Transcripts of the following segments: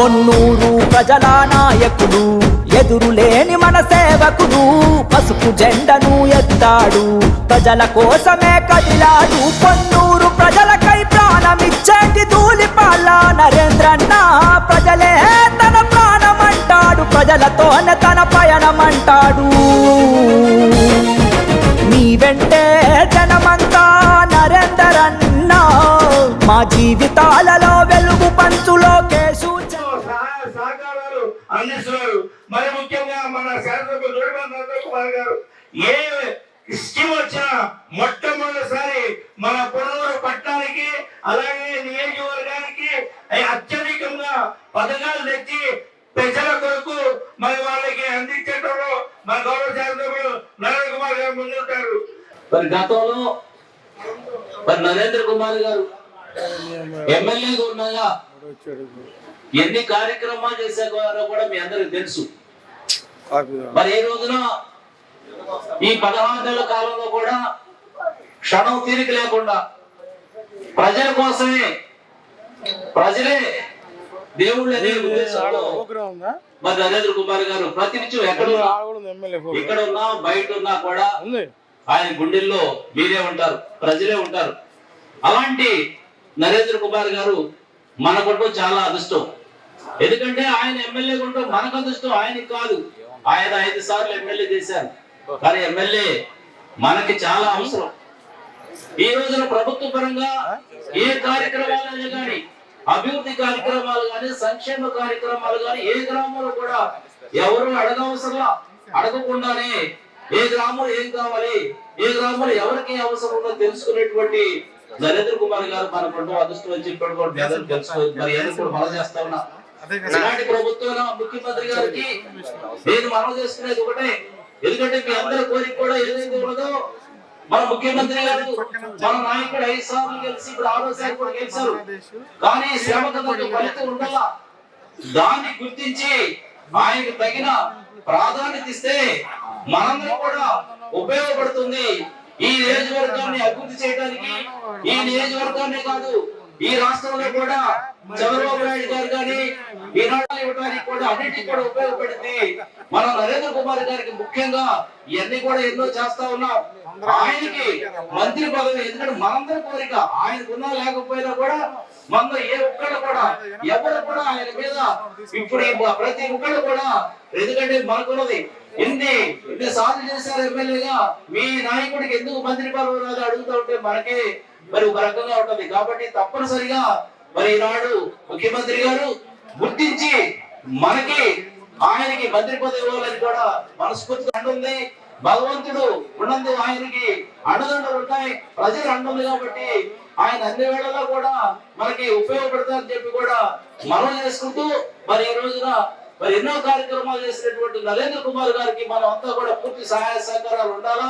పొన్నూరు ప్రజల నాయకుడు, ఎదురులేని మన సేవకుడు, పసుపు జెండను ఎత్తాడు, ప్రజల కోసమే కదిలాడు. పొన్నూరు ప్రజలకై ప్రాణమిచ్చేటి ధూళిపాల నరేంద్రన్న, ప్రజలే తన ప్రాణమంటాడు, ప్రజలతోనే తన పయనమంటాడు. నీ వెంటే జనమంతా నరేందరన్న, మా జీవితాలలో వెలుగు పంచులో కేసు సహకారాలు అందిస్తున్నారు. మరి ముఖ్యంగా మన శాసనసభ్యులు జోడిబంద్ కుమార్ గారు ఏ స్కీమ్ వచ్చినా మొట్టమొదటిసారి మన పొన్నూరు పట్టణానికి అలాగే నియోజకవర్గానికి అత్యధికంగా పథకాలు తెచ్చి ప్రజల కొరకు మరి వాళ్ళకి అందించడంలో మన గౌరవ శాసనసభ్యులు నరేంద్ర కుమార్ గారు ముందుంటారు. మరి గతంలో మరి నరేంద్ర కుమార్ గారు ఎమ్మెల్యేగా ఉండగా ఎన్ని కార్యక్రమాలు చేసేవారో కూడా మీ అందరికి తెలుసు. మరి ఈ రోజున ఈ 16 నెలల కాలంలో కూడా క్షణం తీరిక లేకుండా ప్రజల కోసమే, ప్రజలే దేవుళ్ళే మరి నరేంద్ర కుమార్ గారు ప్రతినిత్యం ఎక్కడ ఉన్నా బయట ఉన్నా కూడా ఆయన గుండెల్లో మీరే ఉంటారు, ప్రజలే ఉంటారు. అలాంటి నరేంద్ర కుమార్ గారు మనకుంటూ చాలా అదృష్టం. ఎందుకంటే ఆయన ఎమ్మెల్యే ఉంటూ మనకు అదృష్టం, ఆయనకి కాదు. ఆయన 5 సార్లు ఎమ్మెల్యే చేశారు, కానీ ఎమ్మెల్యే మనకి చాలా అవసరం. ఈ రోజున ప్రభుత్వ పరంగా ఏ కార్యక్రమాలు కానీ, అభివృద్ధి కార్యక్రమాలు కానీ, సంక్షేమ కార్యక్రమాలు కానీ ఏ గ్రామంలో కూడా ఎవరు అడగవసరంలా, అడగకుండానే ఏ గ్రామంలో ఏం కావాలి, ఏ గ్రామంలో ఎవరికి అవసరం ఉందో తెలుసుకునేటువంటి నరేంద్ర కుమార్ గారు మనకు అదృష్టం అని చెప్పాడు. తెలుసుకోవాలి. మరి ఏదో కూడా మనం చేస్తా ఉన్నా ఇలాంటి ప్రభుత్వం ముఖ్యమంత్రి గారికి నేను మనం చేసుకునేది ఒకటే. ఎందుకంటే మీ అందరి కోరిక కూడా ఏదైతే ఉన్నదో, మన ముఖ్యమంత్రి గారు మన నాయకుడు 5 సార్లు గెలిచి ఇప్పుడు 6సారి కూడా గెలిచారు. కానీ శ్రమకు ఫలితం ఉండాల, దాన్ని గుర్తించి ఆయనకు తగిన ప్రాధాన్యత ఇస్తే మనందరం కూడా ఉపయోగపడుతుంది. ఈ నియోజకవర్గాన్ని అభివృద్ధి చేయడానికి, ఈ నియోజకవర్గాన్ని కాదు ఈ రాష్ట్రంలో కూడా చంద్రబాబు నాయుడు గారు కానీ ఈనాడు ఇవ్వడానికి కూడా అన్నిటికీ కూడా ఉపయోగపడింది. మనం నరేంద్ర కుమార్ గారికి ముఖ్యంగా ఇవన్నీ కూడా ఎన్నో చేస్తా ఉన్నాం. ఆయనకి మంత్రి పదవి, ఎందుకంటే మనందరి కోరిక, ఆయనకున్నా లేకపోయినా కూడా మన ఏ ఒక్కళ్ళు కూడా ఎవరు కూడా ఆయన మీద ఇప్పుడు ప్రతి ఒక్కళ్ళు కూడా, ఎందుకంటే మనకున్నది ఎన్ని సార్లు చేశారు ఎమ్మెల్యేగా, మీ నాయకుడికి ఎందుకు మంత్రి పదవి రాదు అడుగుతూ ఉంటే మనకే మరి ఒక రకంగా ఉంటది. కాబట్టి తప్పనిసరిగా మరి ఈనాడు ముఖ్యమంత్రి గారు గుర్తించి మనకి ఆయనకి మంత్రి పదవి ఇవ్వాలని కూడా మనస్ఫూర్తిగా అంటుంది. భగవంతుడు ఉన్నందు ఆయనకి అండదండలు ఉంటాయి, ప్రజలు అంటుంది. కాబట్టి ఆయన అన్ని వేళల్లో కూడా మనకి ఉపయోగపడతారని చెప్పి కూడా మనం చేసుకుంటూ మరి ఈ రోజున మరి ఎన్నో కార్యక్రమాలు చేసినటువంటి నరేంద్ర కుమార్ గారికి మనం అంతా కూడా పూర్తి సహాయ సహకారాలు ఉండాలా.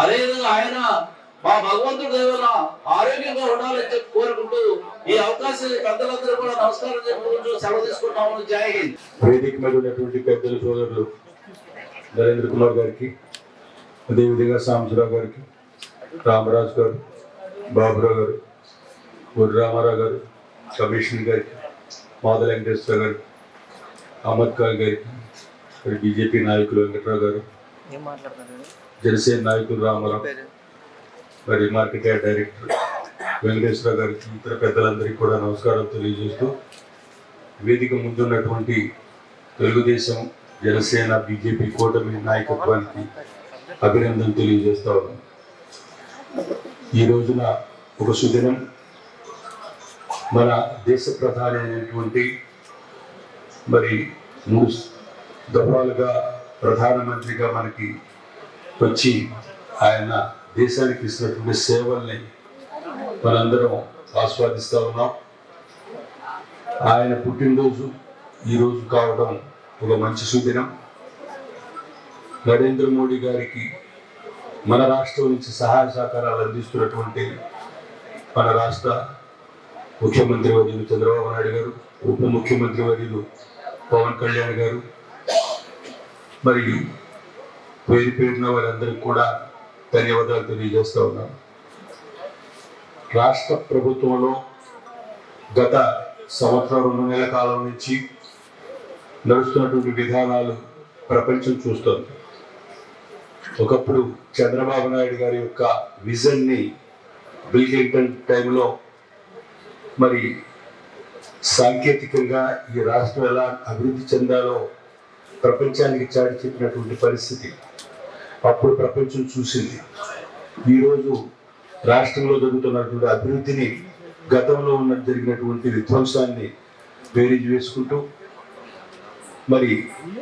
అదేవిధంగా ఆయన మా భగవంతుడి దయవల్ల ఆరోగ్యంగా ఉండాలని చెప్పి కోరుకుంటూ ఈ అవకాశం పెద్దలందరూ కూడా నమస్కారం చెప్పుకుంటూ సెలవు తీసుకుంటాము. జై హింద్. వేదిక మీద ఉన్నటువంటి పెద్దల సోదరులు నరేంద్ర కుమార్ గారికి, అదేవిధంగా సాంబశివరావు గారికి, రామరాజు గారు, బాబురావు గారు, గురు రామారావు గారు, కమిషనర్ గారికి, మాధవ వెంకటేశ్వర గారు, అహ్మద్ ఖాన్ గారికి, మరి బీజేపీ నాయకులు వెంకట్రావు గారు, జనసేన నాయకులు రామారావు, మరి మార్కెట్ యార్డ్ డైరెక్టర్ వెంకటేశ్వర గారికి, ఇతర పెద్దలందరికీ కూడా నమస్కారం తెలియజేస్తూ, వేదిక ముందున్నటువంటి తెలుగుదేశం, జనసేన, బీజేపీ కూటమి నాయకత్వానికి అభినందనలు తెలియజేస్తా ఉన్నాం. ఈ రోజున ఒక సుదినం, మన దేశ ప్రధాని అయినటువంటి మరి 3 దఫాలుగా ప్రధానమంత్రిగా మనకి వచ్చి ఆయన దేశానికి ఇచ్చినటువంటి సేవల్ని మనందరం ఆస్వాదిస్తూ ఉన్నాం. ఆయన పుట్టినరోజు ఈరోజు కావడం ఒక మంచి సుదినం. నరేంద్ర మోడీ గారికి మన రాష్ట్రం నుంచి సహాయ సహకారాలు అందిస్తున్నటువంటి మన రాష్ట్ర ముఖ్యమంత్రి వర్యులు చంద్రబాబు నాయుడు గారు, ఉప ముఖ్యమంత్రి వర్యులు పవన్ కళ్యాణ్ గారు, మరి పేరు పేరున వారందరికీ కూడా ధన్యవాదాలు తెలియజేస్తూ ఉన్నాను. రాష్ట్ర ప్రభుత్వంలో గత సంవత్సరం 2 నెలల కాలం నుంచి నడుస్తున్నటువంటి విధానాలు ప్రపంచం చూస్తుంది. ఒకప్పుడు చంద్రబాబు నాయుడు గారి యొక్క విజన్ని బిల్ క్లింటన్ టైంలో మరి సాంకేతికంగా ఈ రాష్ట్రం ఎలా అభివృద్ధి చెందాలో ప్రపంచానికి చాటి చెప్పినటువంటి పరిస్థితి అప్పుడు ప్రపంచం చూసింది. ఈరోజు రాష్ట్రంలో జరుగుతున్నటువంటి అభివృద్ధిని, గతంలో జరిగినటువంటి విధ్వంసాన్ని బేరీజు వేసుకుంటూ మరి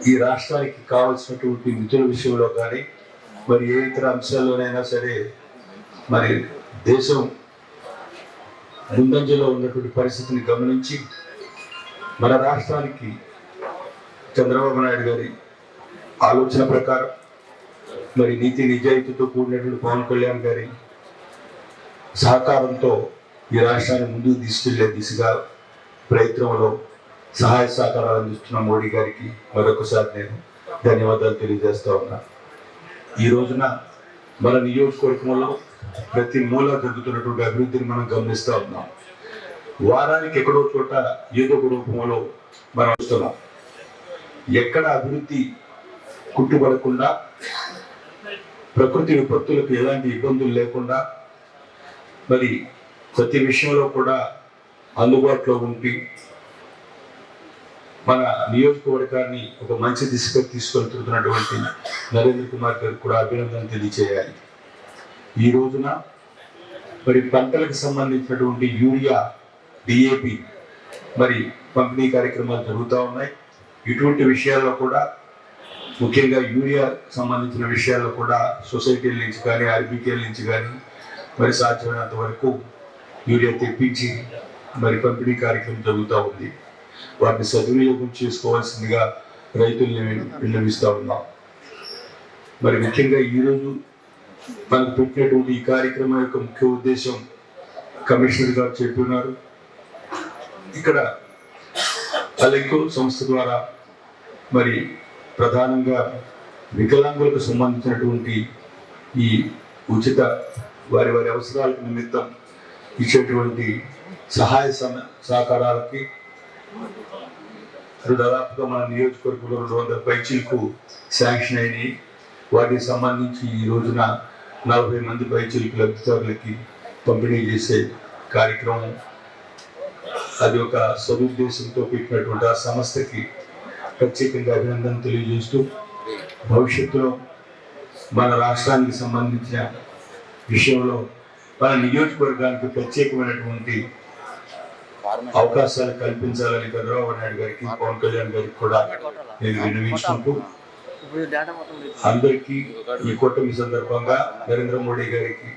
ఈ రాష్ట్రానికి కావాల్సినటువంటి నిధుల విషయంలో కానీ మరి ఏ ఇతర అంశాల్లోనైనా సరే మరి దేశం ముందంజలో ఉన్నటువంటి పరిస్థితిని గమనించి మన రాష్ట్రానికి చంద్రబాబు నాయుడు గారి ఆలోచన ప్రకారం మరి నీతి నిజాయితీతో కూడినటువంటి పవన్ కళ్యాణ్ గారి సహకారంతో ఈ రాష్ట్రాన్ని ముందుకు తీసుకెళ్లే దిశగా ప్రయత్నంలో సహాయ సహకారాలు అందిస్తున్న మోడీ గారికి మరొకసారి నేను ధన్యవాదాలు తెలియజేస్తా ఉన్నా. ఈ రోజున మన నియోజకవర్గంలో ప్రతి మూల జరుగుతున్నటువంటి అభివృద్ధిని మనం గమనిస్తూ ఉన్నాం. వారానికి ఎక్కడో చోట ఏదో ఒక రూపంలో మనం వస్తున్నాం. ఎక్కడ అభివృద్ధి కుట్టుబడకుండా, ప్రకృతి విపత్తులకు ఎలాంటి ఇబ్బందులు లేకుండా మరి ప్రతి విషయంలో కూడా అందుబాటులో ఉండి మన నియోజకవర్గాన్ని ఒక మంచి దిశగా తీసుకెళ్తున్నటువంటి నరేంద్ర కుమార్ గారికి కూడా అభినందనలు తెలియజేయాలి. ఈ రోజున మరి పంటలకు సంబంధించినటువంటి యూరియా, డిఏపి మరి పంపిణీ కార్యక్రమాలు జరుగుతూ ఉన్నాయి. ఇటువంటి విషయాల్లో కూడా ముఖ్యంగా యూరియా సంబంధించిన విషయాల్లో కూడా సొసైటీల నుంచి కానీ ఆర్బీకేల నుంచి కానీ మరి సాధ్యమైనంత వరకు యూరియా తెప్పించి మరి పంపిణీ కార్యక్రమం జరుగుతూ ఉంది. వాటిని సద్వినియోగం చేసుకోవాల్సిందిగా రైతుల్ని విన్నవిస్తూ ఉన్నాం. మరి ముఖ్యంగా ఈరోజు మనకు పెట్టినటువంటి ఈ కార్యక్రమం యొక్క ముఖ్య ఉద్దేశం కమిషనర్ గారు చెప్పినారు. ఇక్కడ అలెంకో సంస్థ ద్వారా మరి ప్రధానంగా వికలాంగులకు సంబంధించినటువంటి ఈ ఉచిత వారి అవసరాల నిమిత్తం ఇచ్చేటువంటి సహాయ సహకారాలకి దాదాపుగా మన నియోజకవర్గంలో 200 పైచీలకు శాంక్షన్ అయినాయి. వాటికి సంబంధించి ఈ రోజున 40 మంది పైచీలకు లబ్ధిదారులకి పంపిణీ చేసే కార్యక్రమం, అది ఒక సదుద్దేశంతో పెట్టినటువంటి ఆ సంస్థకి ప్రత్యేకంగా అభినందన తెలియజేస్తూ భవిష్యత్తులో మన రాష్ట్రానికి సంబంధించిన విషయంలో మన నియోజకవర్గానికి ప్రత్యేకమైనటువంటి అవకాశాలు కల్పించాలని చంద్రబాబు నాయుడు గారికి, పవన్ కళ్యాణ్ గారికి కూడా నేను విన్నవించుకుంటూ అందరికీ ఈ కూటమి సందర్భంగా నరేంద్ర మోడీ గారికి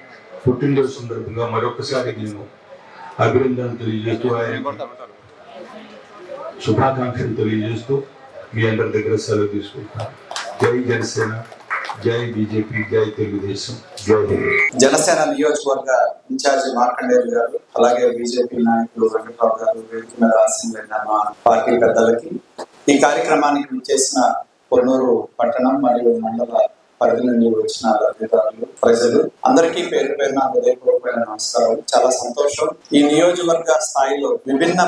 పుట్టినరోజు సందర్భంగా మరొకసారి నేను అభినందనలు తెలియజేస్తూ ఆయన శుభాకాంక్షలు తెలియజేస్తూ మీ అందరి దగ్గర సెలవు తీసుకుంటాను. జై జనసేన, జై బీజేపీ, జై తెలుగుదేశం, జై హింద్. జనసేన నియోజకవర్గ ఇన్ఛార్జి మార్కండేయులు గారు, అలాగే బీజేపీ నాయకులు వెంకట్రావు గారు, వేదిక మీద ఆసీనులైన మా పార్టీ పెద్దలకి, ఈ కార్యక్రమానికి చేసిన పొన్నూరు పట్టణం మరియు మండల పరిధి నుండి వచ్చిన లబ్ధిదారులు, ప్రజలు అందరికీ పేరు పేరున హృదయపూర్వకమైన నమస్కారం. చాలా సంతోషం. ఈ నియోజకవర్గ స్థాయిలో విభిన్న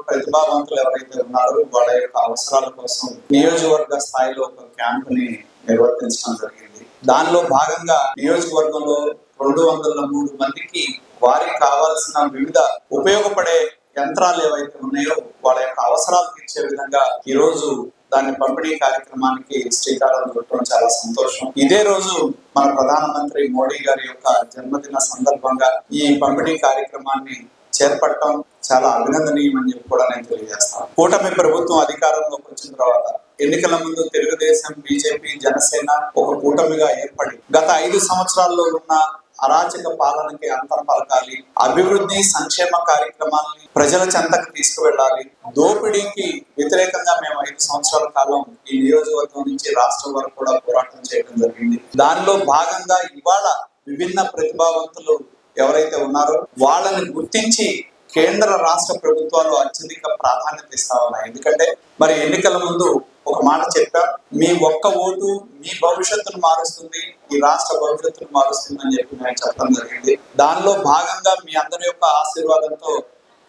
ప్రతిభావంతులు ఎవరైతే ఉన్నారో వాళ్ళ యొక్క అవసరాల కోసం నియోజకవర్గ స్థాయిలో ఒక క్యాంపుని నిర్వర్తించడం జరిగింది. దానిలో భాగంగా నియోజకవర్గంలో 203 మందికి వారికి కావాల్సిన వివిధ ఉపయోగపడే యంత్రాలు ఏవైతే ఉన్నాయో వాళ్ళ యొక్క అవసరాలు తీర్చే విధంగా ఈ రోజు దాన్ని పంపిణీ కార్యక్రమానికి శ్రీకారం చుట్టడం చాలా సంతోషం. ఇదే రోజు మన ప్రధానమంత్రి మోడీ గారి యొక్క జన్మదిన సందర్భంగా ఈ పంపిణీ కార్యక్రమాన్ని చేపట్టడం చాలా అభినందనీయం అని చెప్పి కూడా నేను తెలియజేస్తాను. కూటమి ప్రభుత్వం అధికారంలోకి వచ్చిన తర్వాత ఎన్నికల ముందు తెలుగుదేశం, బీజేపీ, జనసేన ఒక కూటమిగా ఏర్పడి గత 5 సంవత్సరాల్లో ఉన్న అరాచక పాలనకి అంతం పలకాలి, అభివృద్ధి సంక్షేమ కార్యక్రమాలని ప్రజల చెంతకు తీసుకువెళ్ళాలి, దోపిడీకి వ్యతిరేకంగా మేము 5 సంవత్సరాల కాలం ఈ నియోజకవర్గం నుంచి రాష్ట్రం వరకు కూడా పోరాటం చేయడం జరిగింది. దానిలో భాగంగా ఇవాళ విభిన్న ప్రతిభావంతులు ఎవరైతే ఉన్నారో వాళ్ళని గుర్తించి కేంద్ర రాష్ట్ర ప్రభుత్వాలు అత్యధిక ప్రాధాన్యత ఇస్తా ఉన్నాయి. ఎందుకంటే మరి ఎన్నికల ముందు ఒక మాట చెప్పా, మీ ఒక్క ఓటు మీ భవిష్యత్తును మారుస్తుంది, ఈ రాష్ట్ర భవిష్యత్తును మారుస్తుంది అని చెప్పి నేను చెప్పడం జరిగింది. దానిలో భాగంగా మీ అందరి యొక్క ఆశీర్వాదంతో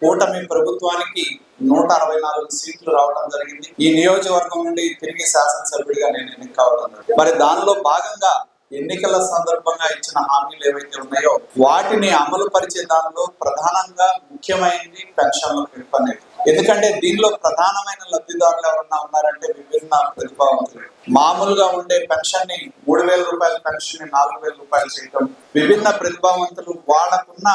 కూటమి ప్రభుత్వానికి 164 సీట్లు రావడం జరిగింది. ఈ నియోజకవర్గం నుండి తిరిగి శాసనసభ్యుడిగా నేను ఎన్నిక కావడం జరిగింది. మరి దానిలో భాగంగా ఎన్నికల సందర్భంగా ఇచ్చిన హామీలు ఏవైతే ఉన్నాయో వాటిని అమలు పరిచే దానిలో ప్రధానంగా ముఖ్యమైనది పెన్షన్ల పెంపు అనేది. ఎందుకంటే దీనిలో ప్రధానమైన లబ్ధిదారులు ఎవరన్నా ఉన్నారంటే విభిన్న ప్రతిభావంతులు. మామూలుగా ఉండే పెన్షన్ ని 3,000 రూపాయల పెన్షన్ ని 4,000 రూపాయలు చేయడం, విభిన్న ప్రతిభావంతులు వాళ్ళకున్న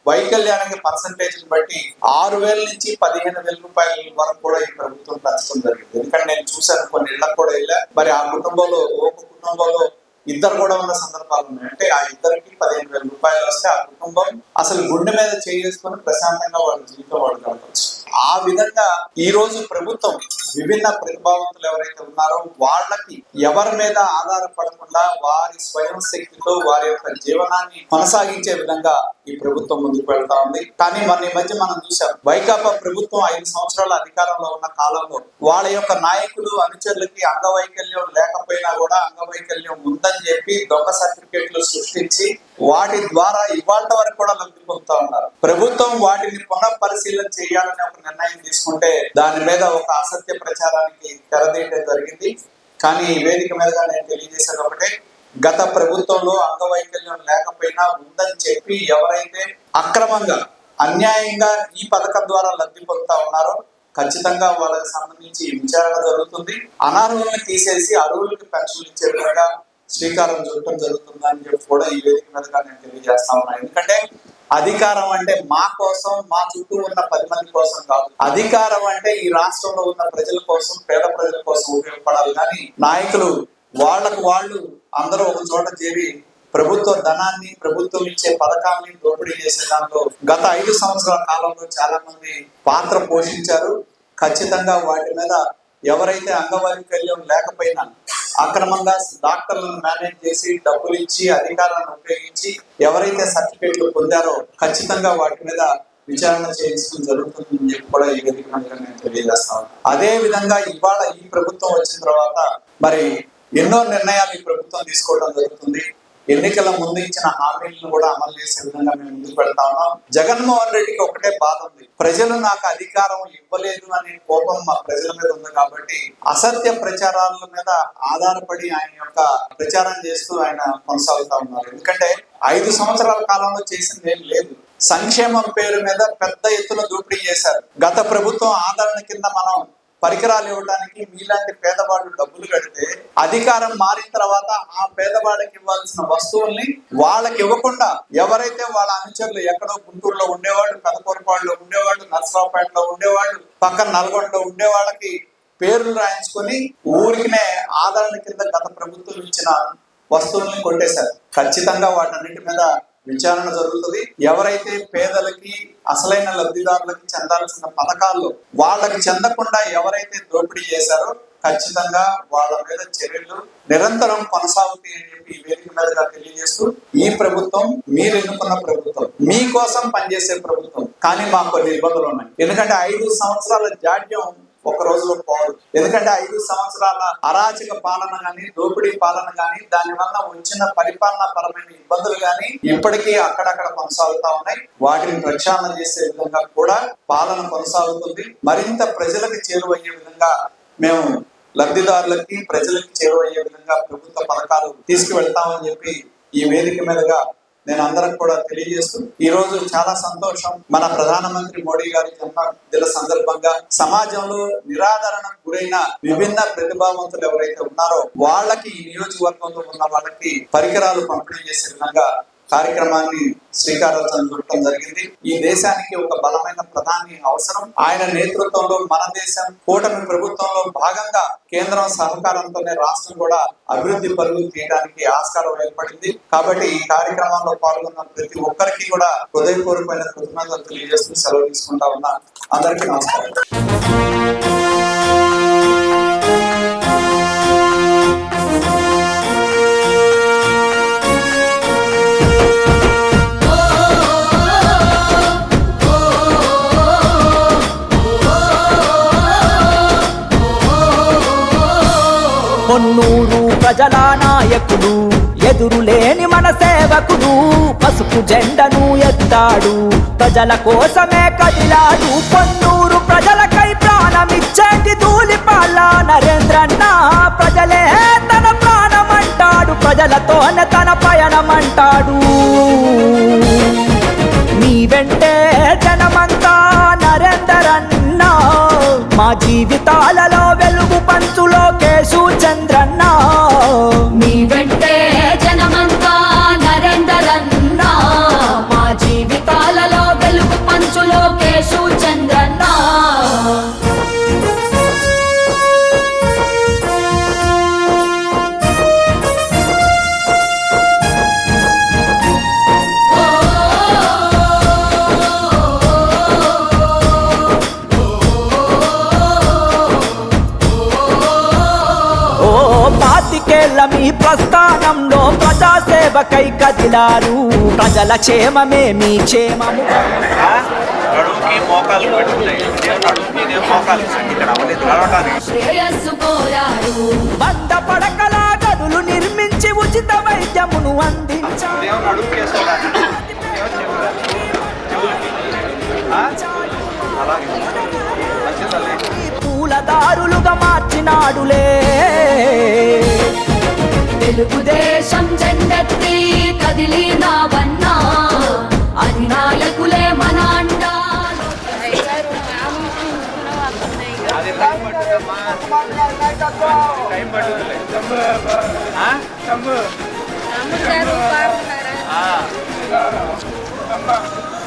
వైకల్యానికి పర్సంటేజ్ బట్టి 6,000 నుంచి 15,000 రూపాయల వరకు కూడా ఈ ప్రభుత్వం పెంచడం జరిగింది. ఎందుకంటే నేను చూశాను, కొన్ని ఇళ్లకు కూడా వెళ్ళా. మరి ఆ కుటుంబంలో ఒక కుటుంబంలో ఇద్దరు కూడా ఉన్న సందర్భాలు ఉన్నాయి. అంటే ఆ ఇద్దరికి 15,000 రూపాయలు వస్తే ఆ కుటుంబం అసలు గుండె మీద చేసుకొని ప్రశాంతంగా వాళ్ళ జీవితం వాళ్ళు గడపచ్చు. ఆ విధంగా ఈ రోజు ప్రభుత్వం విభిన్న ప్రతిభావంతులు ఎవరైతే ఉన్నారో వాళ్ళకి ఎవరి మీద ఆధారపడకుండా వారి స్వయం శక్తితో వారి యొక్క జీవనాన్ని కొనసాగించే విధంగా ఈ ప్రభుత్వం ముందుకు వెళ్తా ఉంది. కానీ మన మధ్య మనం చూసాం, వైకాపా ప్రభుత్వం 5 సంవత్సరాల అధికారంలో ఉన్న కాలంలో వాళ్ళ యొక్క నాయకులు అనుచరులకి అంగవైకల్యం లేకపోయినా కూడా అంగవైకల్యం ఉందని చెప్పి దొంగ సర్టిఫికేట్లు సృష్టించి వాటి ద్వారా ఇవాళ వరకు కూడా లబ్ధి పొందుతా ఉన్నారు. ప్రభుత్వం వాటిని పునః పరిశీలన చేయాలని ఒక నిర్ణయం తీసుకుంటే దాని మీద ఒక అసత్య ప్రచారానికి తెరదీయడం జరిగింది. కానీ ఈ వేదిక మీదుగా నేను తెలియజేసేది ఒకటే, గత ప్రభుత్వంలో అంగవైకల్యం లేకపోయినా ఉందని చెప్పి ఎవరైతే అక్రమంగా అన్యాయంగా ఈ పథకం ద్వారా లబ్ధి పొందుతా ఉన్నారో ఖచ్చితంగా వాళ్ళకి సంబంధించి విచారణ జరుగుతుంది. అనర్హుల్ని తీసేసి అర్హులకి పెన్షన్లు ఇచ్చే విధంగా శ్రీకారం చుట్టడం జరుగుతుందని చెప్పి కూడా ఈ వేదిక మీదుగా నేను తెలియజేస్తా ఉన్నాను. ఎందుకంటే అధికారం అంటే మా కోసం, మా చుట్టూ ఉన్న 10 మంది కోసం కాదు. అధికారం అంటే ఈ రాష్ట్రంలో ఉన్న ప్రజల కోసం, పేద ప్రజల కోసం ఉపయోగపడాలి. కానీ నాయకులు వాళ్ళకు వాళ్ళు అందరూ ఒక చోట చేరి ప్రభుత్వ ధనాన్ని, ప్రభుత్వం ఇచ్చే పథకాన్ని దోపిడీ చేసే దాంట్లో గత 5 సంవత్సరాల కాలంలో చాలా మంది పాత్ర పోషించారు. ఖచ్చితంగా వాటి మీద ఎవరైతే అంగవైకల్యం లేకపోయినా అక్రమంగా డాక్టర్లను మేనేజ్ చేసి డబ్బులు ఇచ్చి అధికారాన్ని ఉపయోగించి ఎవరైతే సర్టిఫికేట్లు పొందారో ఖచ్చితంగా వాటి మీద విచారణ చేయించడం జరుగుతుందని చెప్పి కూడా ఈ వేదిక నేను తెలియజేస్తాను. అదే విధంగా ఇవాళ ఈ ప్రభుత్వం వచ్చిన తర్వాత మరి ఎన్నో నిర్ణయాలు ఈ ప్రభుత్వం తీసుకోవడం జరుగుతుంది. ఎన్నికల ముందు ఇచ్చిన హామీలను కూడా అమలు చేసే విధంగా మేము ముందుకు పెడతా ఉన్నాం. జగన్మోహన్ రెడ్డికి ఒకటే బాధ ఉంది, ప్రజలు నాకు అధికారం ఇవ్వలేదు అనే కోపం మా ప్రజల మీద ఉంది. కాబట్టి అసత్య ప్రచారాల మీద ఆధారపడి ఆయన యొక్క ప్రచారం చేస్తూ ఆయన కొనసాగుతా ఉన్నారు. ఎందుకంటే 5 సంవత్సరాల కాలంలో చేసింది ఏం లేదు. సంక్షేమం పేరు మీద పెద్ద ఎత్తున దోపిడీ చేశారు. గత ప్రభుత్వం ఆదరణ కింద మనం పరికరాలు ఇవ్వడానికి మీలాంటి పేదవాళ్ళు డబ్బులు కడితే అధికారం మారిన తర్వాత ఆ పేదవాళ్ళకి ఇవ్వాల్సిన వస్తువుల్ని వాళ్ళకి ఇవ్వకుండా ఎవరైతే వాళ్ళ అనుచరులు ఎక్కడో గుంటూరులో ఉండేవాళ్ళు, పెదకూరపాడులో ఉండేవాళ్ళు, నర్సరావుపేటలో ఉండేవాళ్ళు, పక్కన నల్గొండలో ఉండే వాళ్ళకి పేర్లు రాయించుకొని ఊరికినే ఆదరణ కింద గత ప్రభుత్వం ఇచ్చిన వస్తువుల్ని కొట్టేశారు. ఖచ్చితంగా వాటన్నిటి మీద విచారణ జరుగుతుంది. ఎవరైతే పేదలకి, అసలైన లబ్ధిదారులకి చెందాల్సిన పథకాల్లో వాళ్ళకి చెందకుండా ఎవరైతే దోపిడీ చేశారో ఖచ్చితంగా వాళ్ళ మీద చర్యలు నిరంతరం కొనసాగుతాయి అని చెప్పి ఈ వేదిక మీదుగా తెలియజేస్తూ, ఈ ప్రభుత్వం మీరు ఎన్నుకున్న ప్రభుత్వం, మీకోసం పనిచేసే ప్రభుత్వం. కానీ మాకు కొన్ని ఇబ్బందులు ఉన్నాయి. ఎందుకంటే 5 సంవత్సరాల జాడ్యం ఒక రోజులో పోదు. ఎందుకంటే 5 సంవత్సరాల అరాచక పాలన గాని, దోపిడీ పాలన గాని, దాని వల్ల వచ్చిన పరిపాలనా పరమైన ఇబ్బందులు గాని ఇప్పటికీ అక్కడక్కడ కొనసాగుతా ఉన్నాయి. వాటిని ప్రక్షాళన చేసే విధంగా కూడా పాలన కొనసాగుతుంది. మరింత ప్రజలకు చేరువయ్యే విధంగా మేము లబ్ధిదారులకి, ప్రజలకి చేరువయ్యే విధంగా ప్రభుత్వ పథకాలు తీసుకువెళ్తామని చెప్పి ఈ వేదిక మీదుగా నేను అందరికి కూడా తెలియజేస్తూ, ఈ రోజు చాలా సంతోషం. మన ప్రధానమంత్రి మోడీ గారి జన్మదిన సందర్భంగా సమాజంలో నిరాదరణకు గురైన విభిన్న ప్రతిభావంతులు ఎవరైతే ఉన్నారో వాళ్ళకి, ఈ నియోజకవర్గంలో ఉన్న వాళ్ళకి పరికరాలు పంపిణీ చేసే విధంగా కార్యక్రమాన్ని శ్రీకారం చుట్టడం జరిగింది. ఈ దేశానికి ఒక బలమైన ప్రధాని అవసరం. ఆయన నేతృత్వంలో మన దేశం కూటమి ప్రభుత్వంలో భాగంగా కేంద్రం సహకారంతోనే రాష్ట్రం కూడా అభివృద్ధి పరుగులు తీయడానికి ఆస్కారం ఏర్పడింది. కాబట్టి ఈ కార్యక్రమంలో పాల్గొన్న ప్రతి ఒక్కరికి కూడా హృదయపూర్వకమైన కృతజ్ఞతలు తెలియజేస్తూ సెలవు తీసుకుంటా ఉన్నా. అందరికీ నమస్కారం. పొన్నూరు ప్రజల నాయకుడు, ఎదురులేని మన సేవకుడు, పసుపు జెండను ఎత్తాడు, ప్రజల కోసమే కదిలాడు, పొన్నూరు ప్రజల ప్రాణమిచ్చేటి ధూళిపాల నరేంద్రన్న ప్రజలే తన ప్రాణమంటాడు, ప్రజలతోనే తన పయనమంటాడు. నీ వెంటే జనమంతా నరేందరన్న, మా జీవితాలలో వెలుగు పంచు లోకేశు చంద్రన్న. నీ వెంటే జనమంతా నరేందరన్న, మా జీవితాలలో వెలుగు పంచు లోకేశు చంద్రన్న. పాతికేళ్ల మీ ప్రస్థానంలో ప్రజాసేవకై కదిలారు, ప్రజల క్షేమమే మీ క్షేమము. శ్రేయస్సు కోరారు, 100 పడకల గదులు నిర్మించి ఉచిత వైద్యమును అందించారు. పూలదారులుగా మార్చినాడులే. తెలుగుదేశం జెండెత్తి కదిలినావన్నా, అధినాయకులే మన అండా.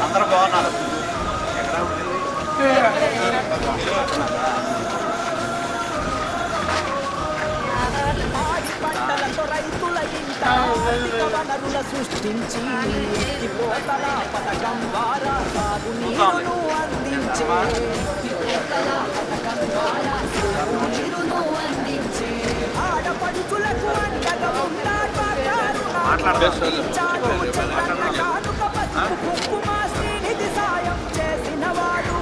అందరూ బాగున్నారు. పంటలతో రైతుల ఇంట ఆర్థిక వనరుల సృష్టించి ఎత్తిపోతల పథకం ద్వారా సాగునీరును అందించే. ఆడపడుచులకు అండగా ఉంటాడు కానుక పసుపు కుంకుమ శ్రీనిధి సాయం చేసిన వాడు.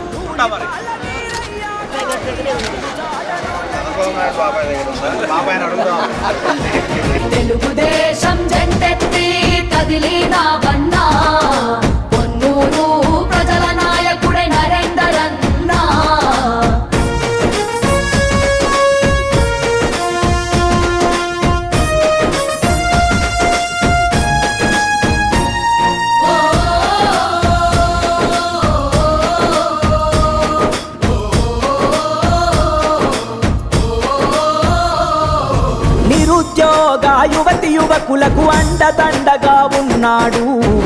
తెలుగుదేశం జెండెత్తి కదిలినావన్నా, పొన్నూరు ప్రజల నాయకుడే నరేందరన్న. నిరుద్యోగ యువతి యువకులకు అండదండగా ఉన్నాడు,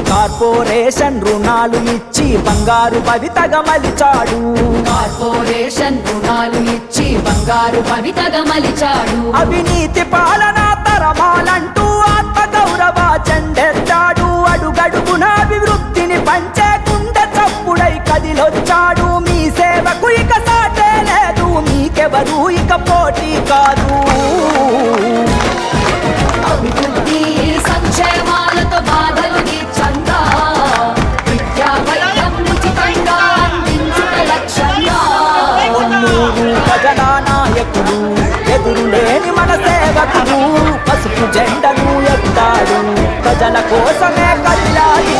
కార్పొరేషన్ రుణాలు ఇచ్చి బంగారు భవితగా మలిచాడు. కార్పొరేషన్ రుణాలు ఇచ్చి బంగారు భవితగా మలిచాడు. అవినీతి పాలన తరమాలంటూ ఆత్మగౌరవ చెండెత్తాడు. అడుగడుగున అభివృద్ధిని పంచే గుండె చప్పుడై కదిలొచ్చాడు. మీ సేవకు ఇక సాటే లేదు, మీకెవరు ఇక పోటీ కాదు. అభివృద్ధి సంక్షేమాలతో బాధలు తీర్చంగా, విద్యా వైద్యం ఉచితంగా అందించుట లక్ష్యంగా. పొన్నూరు ప్రజల నాయకుడు, ఎదురులేని మన సేవకుడు, పసుపు జెండను ఎత్తాడు, ప్రజల కోసమే కదిలాడు.